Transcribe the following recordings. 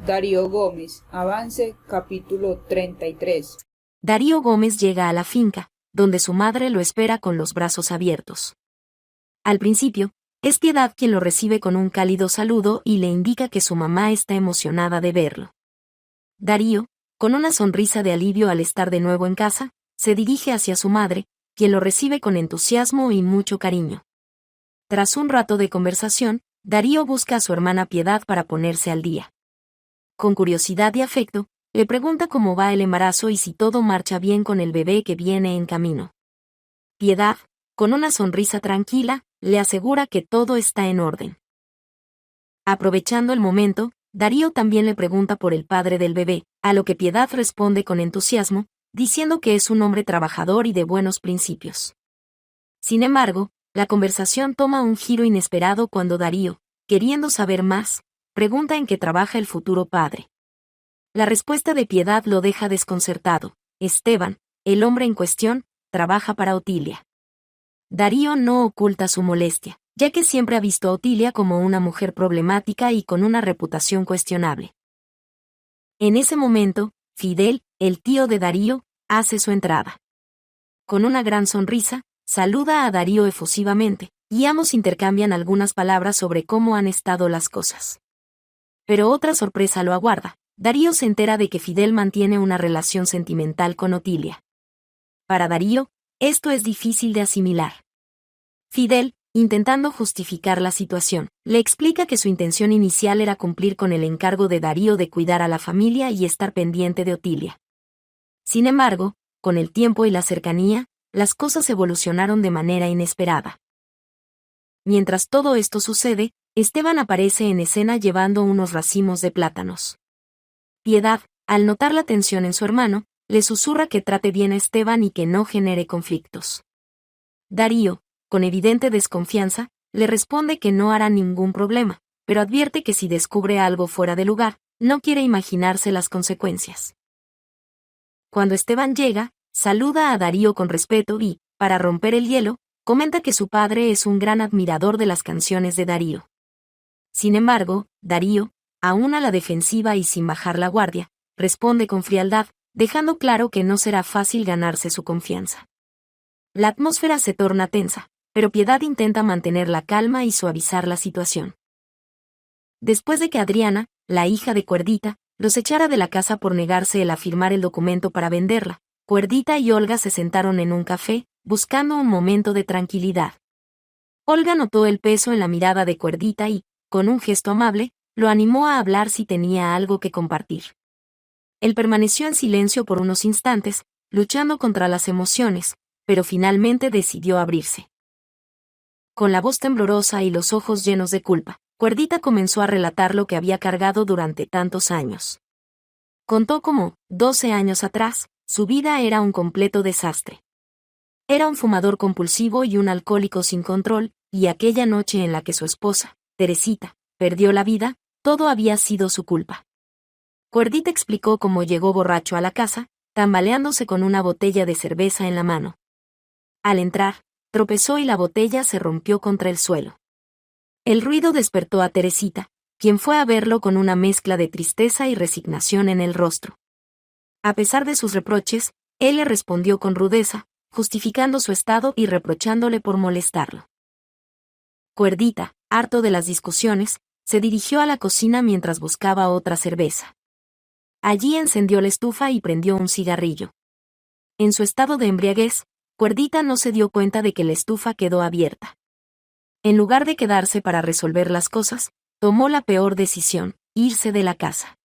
Darío Gómez, Avance, capítulo 33. Darío Gómez llega a la finca, donde su madre lo espera con los brazos abiertos. Al principio, es Piedad quien lo recibe con un cálido saludo y le indica que su mamá está emocionada de verlo. Darío, con una sonrisa de alivio al estar de nuevo en casa, se dirige hacia su madre, quien lo recibe con entusiasmo y mucho cariño. Tras un rato de conversación, Darío busca a su hermana Piedad para ponerse al día. Con curiosidad y afecto, le pregunta cómo va el embarazo y si todo marcha bien con el bebé que viene en camino. Piedad, con una sonrisa tranquila, le asegura que todo está en orden. Aprovechando el momento, Darío también le pregunta por el padre del bebé, a lo que Piedad responde con entusiasmo, diciendo que es un hombre trabajador y de buenos principios. Sin embargo, la conversación toma un giro inesperado cuando Darío, queriendo saber más, pregunta en qué trabaja el futuro padre. La respuesta de Piedad lo deja desconcertado. Esteban, el hombre en cuestión, trabaja para Otilia. Darío no oculta su molestia, ya que siempre ha visto a Otilia como una mujer problemática y con una reputación cuestionable. En ese momento, Fidel, el tío de Darío, hace su entrada. Con una gran sonrisa, saluda a Darío efusivamente, y ambos intercambian algunas palabras sobre cómo han estado las cosas. Pero otra sorpresa lo aguarda. Darío se entera de que Fidel mantiene una relación sentimental con Otilia. Para Darío, esto es difícil de asimilar. Fidel, intentando justificar la situación, le explica que su intención inicial era cumplir con el encargo de Darío de cuidar a la familia y estar pendiente de Otilia. Sin embargo, con el tiempo y la cercanía, las cosas evolucionaron de manera inesperada. Mientras todo esto sucede, Esteban aparece en escena llevando unos racimos de plátanos. Piedad, al notar la tensión en su hermano, le susurra que trate bien a Esteban y que no genere conflictos. Darío, con evidente desconfianza, le responde que no hará ningún problema, pero advierte que si descubre algo fuera de lugar, no quiere imaginarse las consecuencias. Cuando Esteban llega, saluda a Darío con respeto y, para romper el hielo, comenta que su padre es un gran admirador de las canciones de Darío. Sin embargo, Darío, aún a la defensiva y sin bajar la guardia, responde con frialdad, dejando claro que no será fácil ganarse su confianza. La atmósfera se torna tensa, pero Piedad intenta mantener la calma y suavizar la situación. Después de que Adriana, la hija de Cuerdita, los echara de la casa por negarse a firmar el documento para venderla, Cuerdita y Olga se sentaron en un café, buscando un momento de tranquilidad. Olga notó el peso en la mirada de Cuerdita y, con un gesto amable, lo animó a hablar si tenía algo que compartir. Él permaneció en silencio por unos instantes, luchando contra las emociones, pero finalmente decidió abrirse. Con la voz temblorosa y los ojos llenos de culpa, Cuerdita comenzó a relatar lo que había cargado durante tantos años. Contó cómo, 12 años atrás, su vida era un completo desastre. Era un fumador compulsivo y un alcohólico sin control, y aquella noche en la que su esposa, Teresita, perdió la vida, todo había sido su culpa. Cuerdita explicó cómo llegó borracho a la casa, tambaleándose con una botella de cerveza en la mano. Al entrar, tropezó y la botella se rompió contra el suelo. El ruido despertó a Teresita, quien fue a verlo con una mezcla de tristeza y resignación en el rostro. A pesar de sus reproches, él le respondió con rudeza, justificando su estado y reprochándole por molestarlo. Cuerdita, harto de las discusiones, se dirigió a la cocina mientras buscaba otra cerveza. Allí encendió la estufa y prendió un cigarrillo. En su estado de embriaguez, Cuerdita no se dio cuenta de que la estufa quedó abierta. En lugar de quedarse para resolver las cosas, tomó la peor decisión, irse de la casa.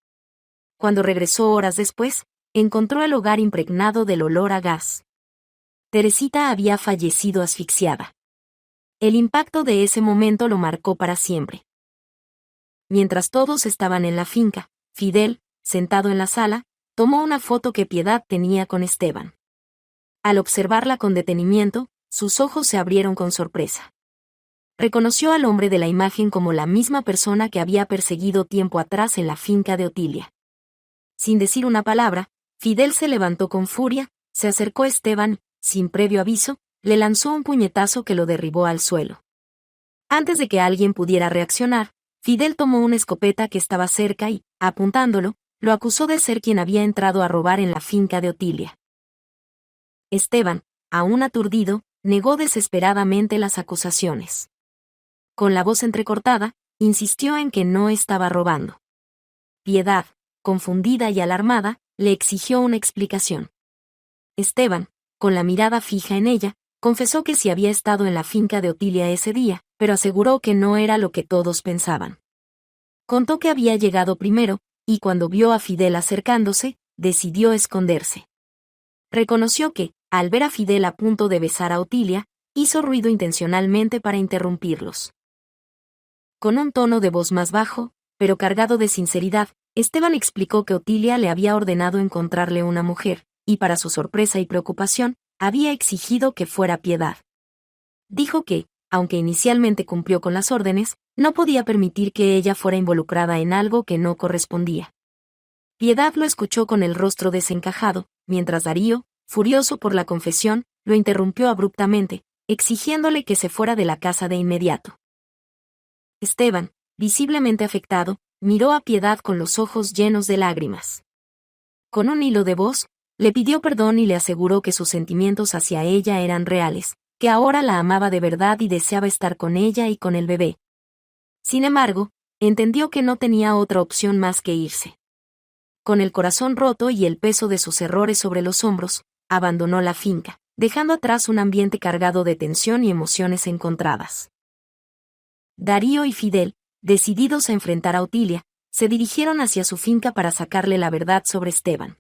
Cuando regresó horas después, encontró el hogar impregnado del olor a gas. Teresita había fallecido asfixiada. El impacto de ese momento lo marcó para siempre. Mientras todos estaban en la finca, Fidel, sentado en la sala, tomó una foto que Piedad tenía con Esteban. Al observarla con detenimiento, sus ojos se abrieron con sorpresa. Reconoció al hombre de la imagen como la misma persona que había perseguido tiempo atrás en la finca de Otilia. Sin decir una palabra, Fidel se levantó con furia, se acercó a Esteban, sin previo aviso, le lanzó un puñetazo que lo derribó al suelo. Antes de que alguien pudiera reaccionar, Fidel tomó una escopeta que estaba cerca y, apuntándolo, lo acusó de ser quien había entrado a robar en la finca de Otilia. Esteban, aún aturdido, negó desesperadamente las acusaciones. Con la voz entrecortada, insistió en que no estaba robando. Piedad, confundida y alarmada, le exigió una explicación. Esteban, con la mirada fija en ella, confesó que sí había estado en la finca de Otilia ese día, pero aseguró que no era lo que todos pensaban. Contó que había llegado primero, y cuando vio a Fidel acercándose, decidió esconderse. Reconoció que, al ver a Fidel a punto de besar a Otilia, hizo ruido intencionalmente para interrumpirlos. Con un tono de voz más bajo, pero cargado de sinceridad, Esteban explicó que Otilia le había ordenado encontrarle una mujer, y para su sorpresa y preocupación, había exigido que fuera Piedad. Dijo que, aunque inicialmente cumplió con las órdenes, no podía permitir que ella fuera involucrada en algo que no correspondía. Piedad lo escuchó con el rostro desencajado, mientras Darío, furioso por la confesión, lo interrumpió abruptamente, exigiéndole que se fuera de la casa de inmediato. Esteban, visiblemente afectado, miró a Piedad con los ojos llenos de lágrimas. Con un hilo de voz, le pidió perdón y le aseguró que sus sentimientos hacia ella eran reales, que ahora la amaba de verdad y deseaba estar con ella y con el bebé. Sin embargo, entendió que no tenía otra opción más que irse. Con el corazón roto y el peso de sus errores sobre los hombros, abandonó la finca, dejando atrás un ambiente cargado de tensión y emociones encontradas. Darío y Fidel, decididos a enfrentar a Otilia, se dirigieron hacia su finca para sacarle la verdad sobre Esteban.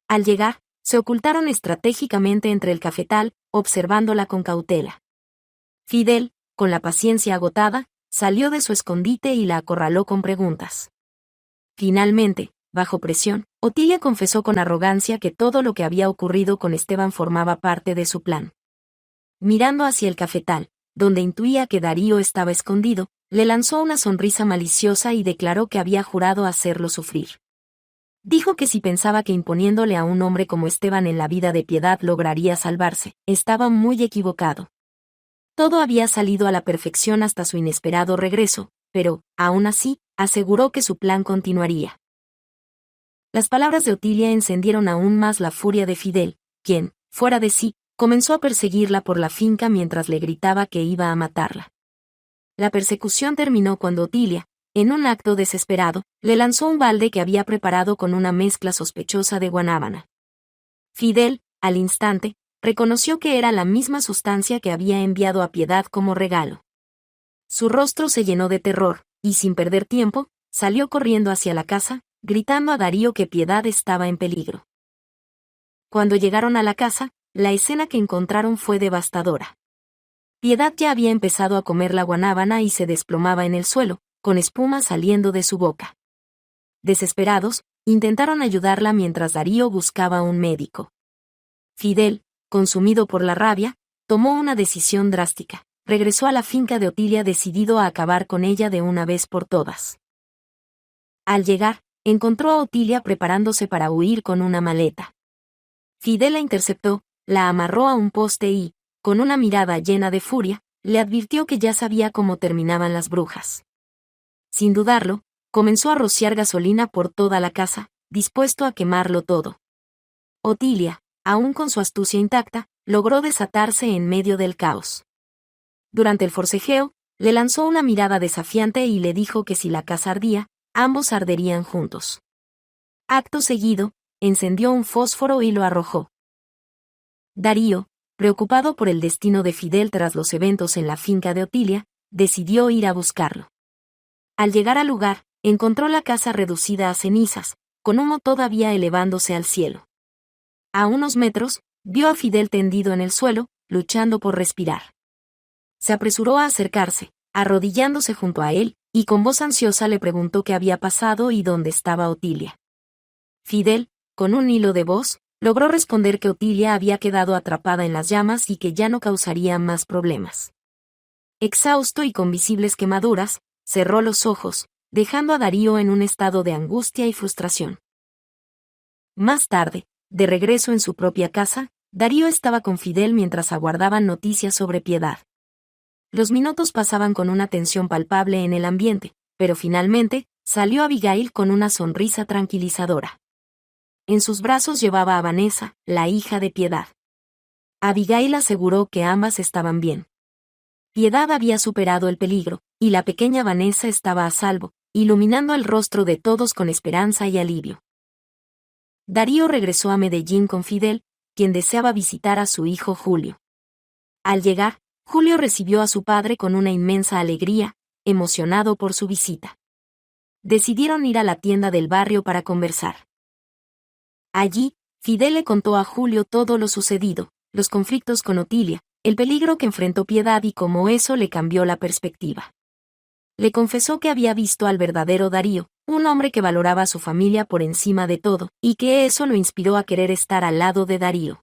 Al llegar, se ocultaron estratégicamente entre el cafetal, observándola con cautela. Fidel, con la paciencia agotada, salió de su escondite y la acorraló con preguntas. Finalmente, bajo presión, Otilia confesó con arrogancia que todo lo que había ocurrido con Esteban formaba parte de su plan. Mirando hacia el cafetal, donde intuía que Darío estaba escondido, le lanzó una sonrisa maliciosa y declaró que había jurado hacerlo sufrir. Dijo que si pensaba que imponiéndole a un hombre como Esteban en la vida de Piedad lograría salvarse, estaba muy equivocado. Todo había salido a la perfección hasta su inesperado regreso, pero, aún así, aseguró que su plan continuaría. Las palabras de Otilia encendieron aún más la furia de Fidel, quien, fuera de sí, comenzó a perseguirla por la finca mientras le gritaba que iba a matarla. La persecución terminó cuando Otilia, en un acto desesperado, le lanzó un balde que había preparado con una mezcla sospechosa de guanábana. Fidel, al instante, reconoció que era la misma sustancia que había enviado a Piedad como regalo. Su rostro se llenó de terror, y sin perder tiempo, salió corriendo hacia la casa, gritando a Darío que Piedad estaba en peligro. Cuando llegaron a la casa, la escena que encontraron fue devastadora. Piedad ya había empezado a comer la guanábana y se desplomaba en el suelo, con espuma saliendo de su boca. Desesperados, intentaron ayudarla mientras Darío buscaba un médico. Fidel, consumido por la rabia, tomó una decisión drástica. Regresó a la finca de Otilia decidido a acabar con ella de una vez por todas. Al llegar, encontró a Otilia preparándose para huir con una maleta. Fidel la interceptó, la amarró a un poste y, con una mirada llena de furia, le advirtió que ya sabía cómo terminaban las brujas. Sin dudarlo, comenzó a rociar gasolina por toda la casa, dispuesto a quemarlo todo. Otilia, aún con su astucia intacta, logró desatarse en medio del caos. Durante el forcejeo, le lanzó una mirada desafiante y le dijo que si la casa ardía, ambos arderían juntos. Acto seguido, encendió un fósforo y lo arrojó. Darío, preocupado por el destino de Fidel tras los eventos en la finca de Otilia, decidió ir a buscarlo. Al llegar al lugar, encontró la casa reducida a cenizas, con humo todavía elevándose al cielo. A unos metros, vio a Fidel tendido en el suelo, luchando por respirar. Se apresuró a acercarse, arrodillándose junto a él, y con voz ansiosa le preguntó qué había pasado y dónde estaba Otilia. Fidel, con un hilo de voz, logró responder que Otilia había quedado atrapada en las llamas y que ya no causaría más problemas. Exhausto y con visibles quemaduras, cerró los ojos, dejando a Darío en un estado de angustia y frustración. Más tarde, de regreso en su propia casa, Darío estaba con Fidel mientras aguardaban noticias sobre Piedad. Los minutos pasaban con una tensión palpable en el ambiente, pero finalmente, salió Abigail con una sonrisa tranquilizadora. En sus brazos llevaba a Vanessa, la hija de Piedad. Abigail aseguró que ambas estaban bien. Piedad había superado el peligro, y la pequeña Vanessa estaba a salvo, iluminando el rostro de todos con esperanza y alivio. Darío regresó a Medellín con Fidel, quien deseaba visitar a su hijo Julio. Al llegar, Julio recibió a su padre con una inmensa alegría, emocionado por su visita. Decidieron ir a la tienda del barrio para conversar. Allí, Fidel le contó a Julio todo lo sucedido, los conflictos con Otilia, el peligro que enfrentó Piedad y cómo eso le cambió la perspectiva. Le confesó que había visto al verdadero Darío, un hombre que valoraba a su familia por encima de todo, y que eso lo inspiró a querer estar al lado de Darío.